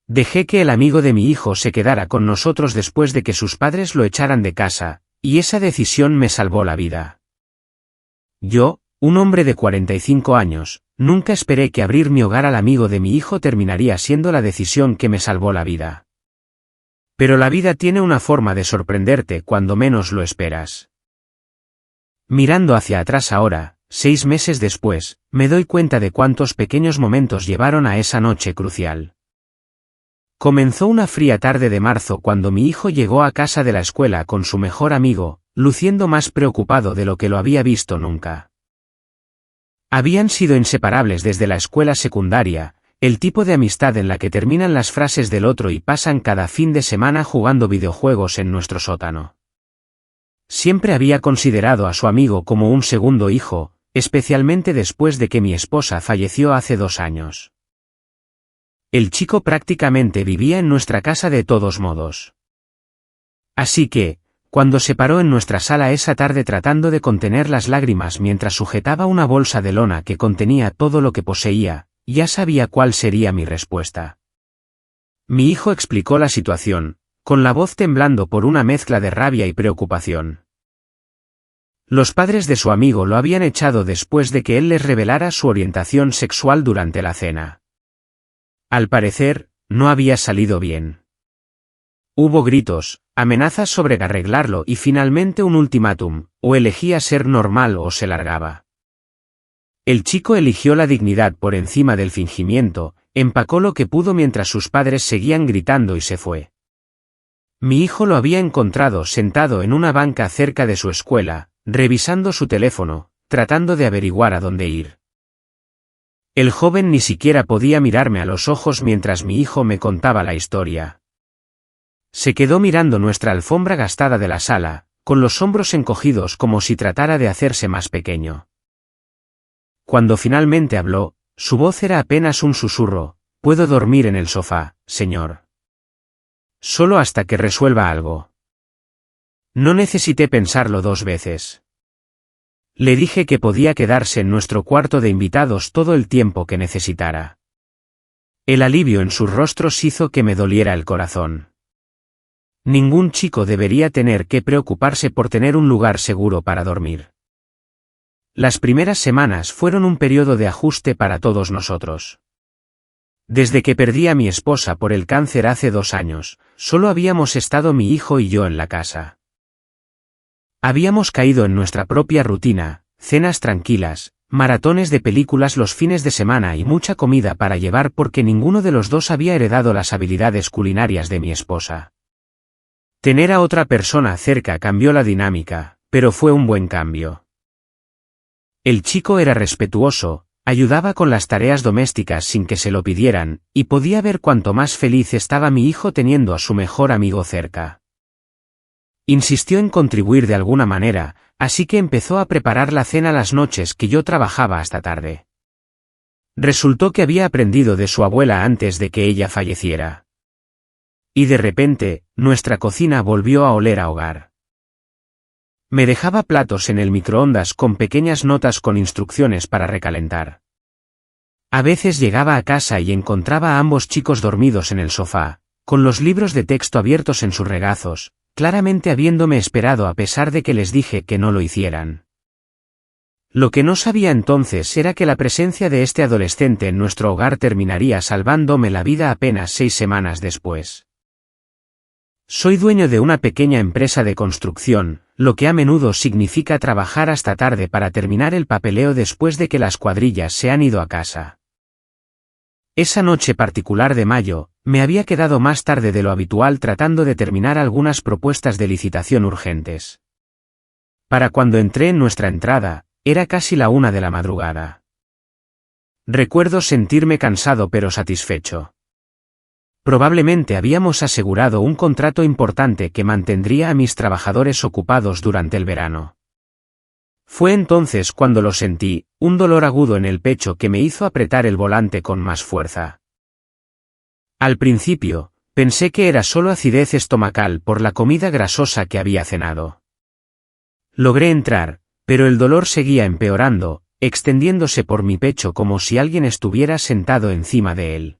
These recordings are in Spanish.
Dejé que el amigo de mi hijo se quedara con nosotros después de que sus padres lo echaran de casa, y esa decisión me salvó la vida. Yo, un hombre de 45 años, nunca esperé que abrir mi hogar al amigo de mi hijo terminaría siendo la decisión que me salvó la vida. Pero la vida tiene una forma de sorprenderte cuando menos lo esperas. Mirando hacia atrás ahora, 6 meses después, me doy cuenta de cuántos pequeños momentos llevaron a esa noche crucial. Comenzó una fría tarde de marzo cuando mi hijo llegó a casa de la escuela con su mejor amigo, luciendo más preocupado de lo que lo había visto nunca. Habían sido inseparables desde la escuela secundaria, el tipo de amistad en la que terminan las frases del otro y pasan cada fin de semana jugando videojuegos en nuestro sótano. Siempre había considerado a su amigo como un segundo hijo, especialmente después de que mi esposa falleció hace 2 años. El chico prácticamente vivía en nuestra casa de todos modos. Así que, cuando se paró en nuestra sala esa tarde tratando de contener las lágrimas mientras sujetaba una bolsa de lona que contenía todo lo que poseía, ya sabía cuál sería mi respuesta. Mi hijo explicó la situación, con la voz temblando por una mezcla de rabia y preocupación. Los padres de su amigo lo habían echado después de que él les revelara su orientación sexual durante la cena. Al parecer, no había salido bien. Hubo gritos, amenazas sobre arreglarlo y finalmente un ultimátum: o elegía ser normal o se largaba. El chico eligió la dignidad por encima del fingimiento, empacó lo que pudo mientras sus padres seguían gritando y se fue. Mi hijo lo había encontrado sentado en una banca cerca de su escuela, revisando su teléfono, tratando de averiguar a dónde ir. El joven ni siquiera podía mirarme a los ojos mientras mi hijo me contaba la historia. Se quedó mirando nuestra alfombra gastada de la sala, con los hombros encogidos como si tratara de hacerse más pequeño. Cuando finalmente habló, su voz era apenas un susurro: «Puedo dormir en el sofá, señor. Solo hasta que resuelva algo». No necesité pensarlo 2 veces. Le dije que podía quedarse en nuestro cuarto de invitados todo el tiempo que necesitara. El alivio en sus rostros hizo que me doliera el corazón. Ningún chico debería tener que preocuparse por tener un lugar seguro para dormir. Las primeras semanas fueron un periodo de ajuste para todos nosotros. Desde que perdí a mi esposa por el cáncer hace 2 años, solo habíamos estado mi hijo y yo en la casa. Habíamos caído en nuestra propia rutina, cenas tranquilas, maratones de películas los fines de semana y mucha comida para llevar porque ninguno de los dos había heredado las habilidades culinarias de mi esposa. Tener a otra persona cerca cambió la dinámica, pero fue un buen cambio. El chico era respetuoso, ayudaba con las tareas domésticas sin que se lo pidieran, y podía ver cuánto más feliz estaba mi hijo teniendo a su mejor amigo cerca. Insistió en contribuir de alguna manera, así que empezó a preparar la cena las noches que yo trabajaba hasta tarde. Resultó que había aprendido de su abuela antes de que ella falleciera. Y de repente, nuestra cocina volvió a oler a hogar. Me dejaba platos en el microondas con pequeñas notas con instrucciones para recalentar. A veces llegaba a casa y encontraba a ambos chicos dormidos en el sofá, con los libros de texto abiertos en sus regazos, claramente habiéndome esperado a pesar de que les dije que no lo hicieran. Lo que no sabía entonces era que la presencia de este adolescente en nuestro hogar terminaría salvándome la vida apenas 6 semanas después. Soy dueño de una pequeña empresa de construcción, lo que a menudo significa trabajar hasta tarde para terminar el papeleo después de que las cuadrillas se han ido a casa. Esa noche particular de mayo, me había quedado más tarde de lo habitual tratando de terminar algunas propuestas de licitación urgentes. Para cuando entré en nuestra entrada, era casi la 1 de la madrugada. Recuerdo sentirme cansado pero satisfecho. Probablemente habíamos asegurado un contrato importante que mantendría a mis trabajadores ocupados durante el verano. Fue entonces cuando lo sentí, un dolor agudo en el pecho que me hizo apretar el volante con más fuerza. Al principio, pensé que era solo acidez estomacal por la comida grasosa que había cenado. Logré entrar, pero el dolor seguía empeorando, extendiéndose por mi pecho como si alguien estuviera sentado encima de él.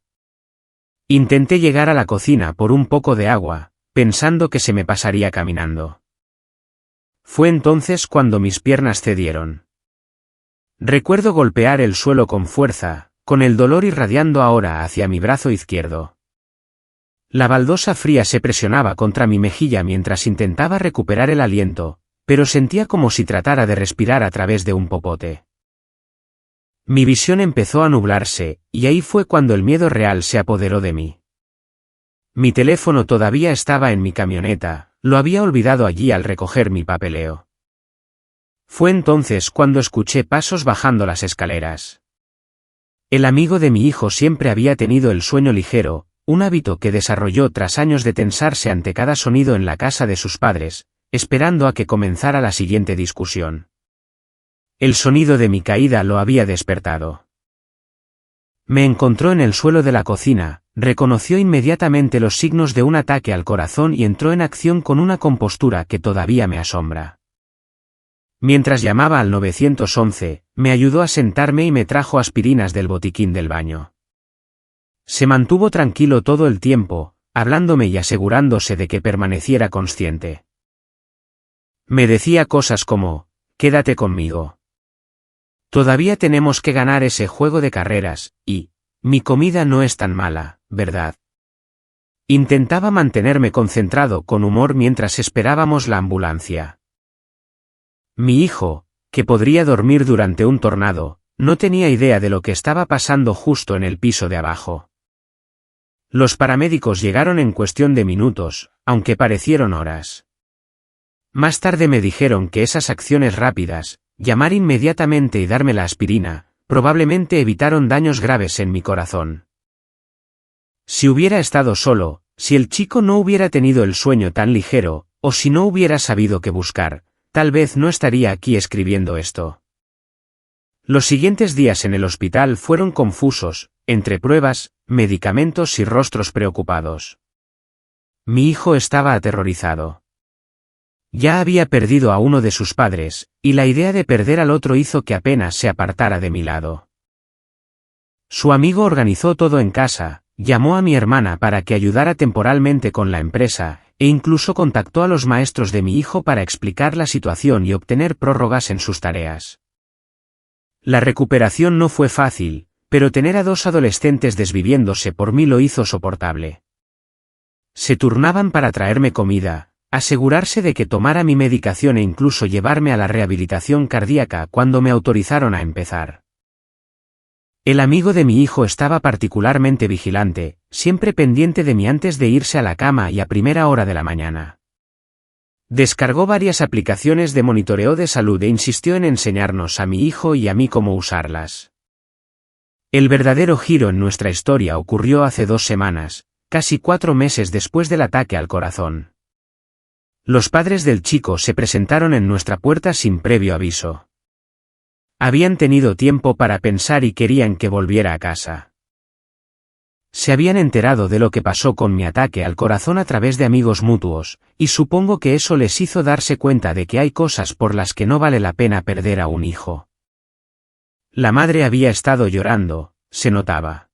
Intenté llegar a la cocina por un poco de agua, pensando que se me pasaría caminando. Fue entonces cuando mis piernas cedieron. Recuerdo golpear el suelo con fuerza, con el dolor irradiando ahora hacia mi brazo izquierdo. La baldosa fría se presionaba contra mi mejilla mientras intentaba recuperar el aliento, pero sentía como si tratara de respirar a través de un popote. Mi visión empezó a nublarse, y ahí fue cuando el miedo real se apoderó de mí. Mi teléfono todavía estaba en mi camioneta, lo había olvidado allí al recoger mi papeleo. Fue entonces cuando escuché pasos bajando las escaleras. El amigo de mi hijo siempre había tenido el sueño ligero, un hábito que desarrolló tras años de tensarse ante cada sonido en la casa de sus padres, esperando a que comenzara la siguiente discusión. El sonido de mi caída lo había despertado. Me encontró en el suelo de la cocina, reconoció inmediatamente los signos de un ataque al corazón y entró en acción con una compostura que todavía me asombra. Mientras llamaba al 911, me ayudó a sentarme y me trajo aspirinas del botiquín del baño. Se mantuvo tranquilo todo el tiempo, hablándome y asegurándose de que permaneciera consciente. Me decía cosas como, «Quédate conmigo. Todavía tenemos que ganar ese juego de carreras, y, mi comida no es tan mala, ¿verdad?». Intentaba mantenerme concentrado con humor mientras esperábamos la ambulancia. Mi hijo, que podría dormir durante un tornado, no tenía idea de lo que estaba pasando justo en el piso de abajo. Los paramédicos llegaron en cuestión de minutos, aunque parecieron horas. Más tarde me dijeron que esas acciones rápidas, llamar inmediatamente y darme la aspirina, probablemente evitaron daños graves en mi corazón. Si hubiera estado solo, si el chico no hubiera tenido el sueño tan ligero, o si no hubiera sabido qué buscar, tal vez no estaría aquí escribiendo esto. Los siguientes días en el hospital fueron confusos, entre pruebas, medicamentos y rostros preocupados. Mi hijo estaba aterrorizado. Ya había perdido a uno de sus padres, y la idea de perder al otro hizo que apenas se apartara de mi lado. Su amigo organizó todo en casa, llamó a mi hermana para que ayudara temporalmente con la empresa, e incluso contactó a los maestros de mi hijo para explicar la situación y obtener prórrogas en sus tareas. La recuperación no fue fácil, pero tener a dos adolescentes desviviéndose por mí lo hizo soportable. Se turnaban para traerme comida, asegurarse de que tomara mi medicación e incluso llevarme a la rehabilitación cardíaca cuando me autorizaron a empezar. El amigo de mi hijo estaba particularmente vigilante, siempre pendiente de mí antes de irse a la cama y a primera hora de la mañana. Descargó varias aplicaciones de monitoreo de salud e insistió en enseñarnos a mi hijo y a mí cómo usarlas. El verdadero giro en nuestra historia ocurrió hace 2 semanas, casi 4 meses después del ataque al corazón. Los padres del chico se presentaron en nuestra puerta sin previo aviso. Habían tenido tiempo para pensar y querían que volviera a casa. Se habían enterado de lo que pasó con mi ataque al corazón a través de amigos mutuos, y supongo que eso les hizo darse cuenta de que hay cosas por las que no vale la pena perder a un hijo. La madre había estado llorando, se notaba.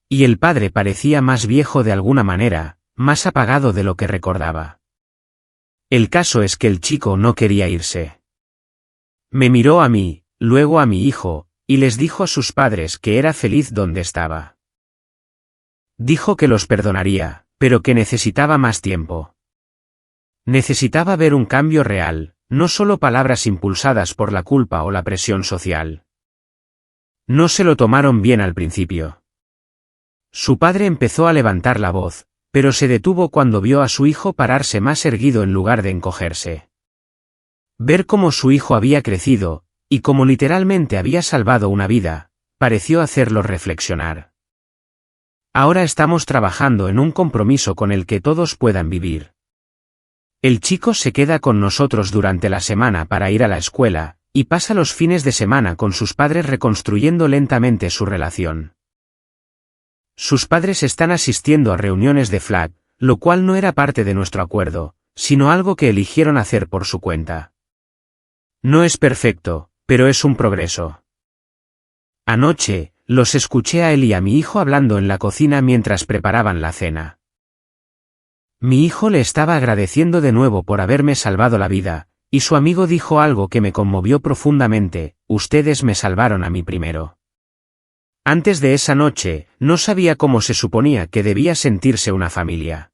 Y el padre parecía más viejo de alguna manera, más apagado de lo que recordaba. El caso es que el chico no quería irse. Me miró a mí, luego a mi hijo, y les dijo a sus padres que era feliz donde estaba. Dijo que los perdonaría, pero que necesitaba más tiempo. Necesitaba ver un cambio real, no solo palabras impulsadas por la culpa o la presión social. No se lo tomaron bien al principio. Su padre empezó a levantar la voz, pero se detuvo cuando vio a su hijo pararse más erguido en lugar de encogerse. Ver cómo su hijo había crecido, y cómo literalmente había salvado una vida, pareció hacerlo reflexionar. Ahora estamos trabajando en un compromiso con el que todos puedan vivir. El chico se queda con nosotros durante la semana para ir a la escuela, y pasa los fines de semana con sus padres reconstruyendo lentamente su relación. Sus padres están asistiendo a reuniones de FLAG, lo cual no era parte de nuestro acuerdo, sino algo que eligieron hacer por su cuenta. No es perfecto, pero es un progreso. Anoche, Los escuché a él y a mi hijo hablando en la cocina mientras preparaban la cena. Mi hijo le estaba agradeciendo de nuevo por haberme salvado la vida, y su amigo dijo algo que me conmovió profundamente: ustedes me salvaron a mí primero. Antes de esa noche, no sabía cómo se suponía que debía sentirse una familia.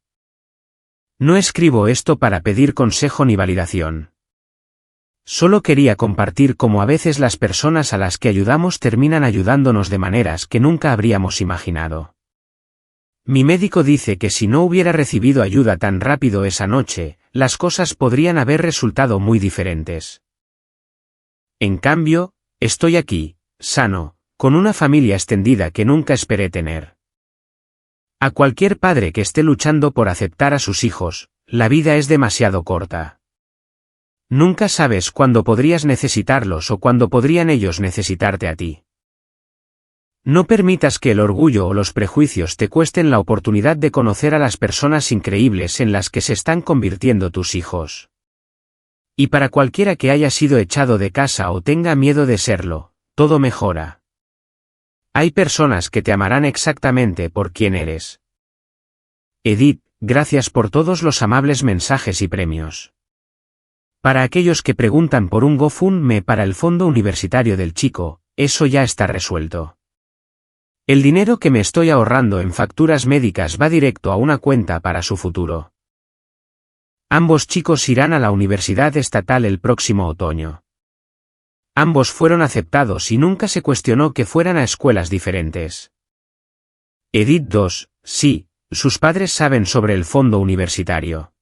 No escribo esto para pedir consejo ni validación. Solo quería compartir cómo a veces las personas a las que ayudamos terminan ayudándonos de maneras que nunca habríamos imaginado. Mi médico dice que si no hubiera recibido ayuda tan rápido esa noche, las cosas podrían haber resultado muy diferentes. En cambio, estoy aquí, sano, con una familia extendida que nunca esperé tener. A cualquier padre que esté luchando por aceptar a sus hijos, la vida es demasiado corta. Nunca sabes cuándo podrías necesitarlos o cuándo podrían ellos necesitarte a ti. No permitas que el orgullo o los prejuicios te cuesten la oportunidad de conocer a las personas increíbles en las que se están convirtiendo tus hijos. Y para cualquiera que haya sido echado de casa o tenga miedo de serlo, todo mejora. Hay personas que te amarán exactamente por quien eres. Edith, gracias por todos los amables mensajes y premios. Para aquellos que preguntan por un GoFundMe para el fondo universitario del chico, eso ya está resuelto. El dinero que me estoy ahorrando en facturas médicas va directo a una cuenta para su futuro. Ambos chicos irán a la universidad estatal el próximo otoño. Ambos fueron aceptados y nunca se cuestionó que fueran a escuelas diferentes. Edith 2, sí, sus padres saben sobre el fondo universitario.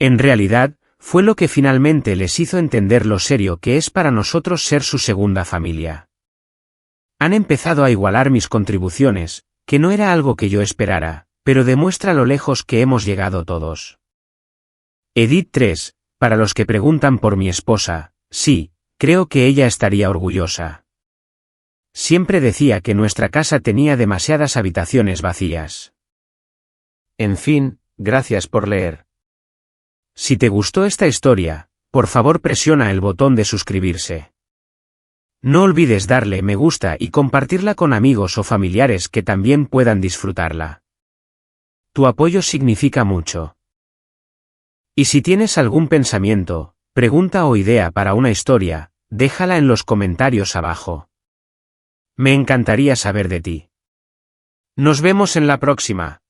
En realidad, fue lo que finalmente les hizo entender lo serio que es para nosotros ser su segunda familia. Han empezado a igualar mis contribuciones, que no era algo que yo esperara, pero demuestra lo lejos que hemos llegado todos. Edith 3, para los que preguntan por mi esposa, sí, creo que ella estaría orgullosa. Siempre decía que nuestra casa tenía demasiadas habitaciones vacías. En fin, gracias por leer. Si te gustó esta historia, por favor presiona el botón de suscribirse. No olvides darle me gusta y compartirla con amigos o familiares que también puedan disfrutarla. Tu apoyo significa mucho. Y si tienes algún pensamiento, pregunta o idea para una historia, déjala en los comentarios abajo. Me encantaría saber de ti. Nos vemos en la próxima.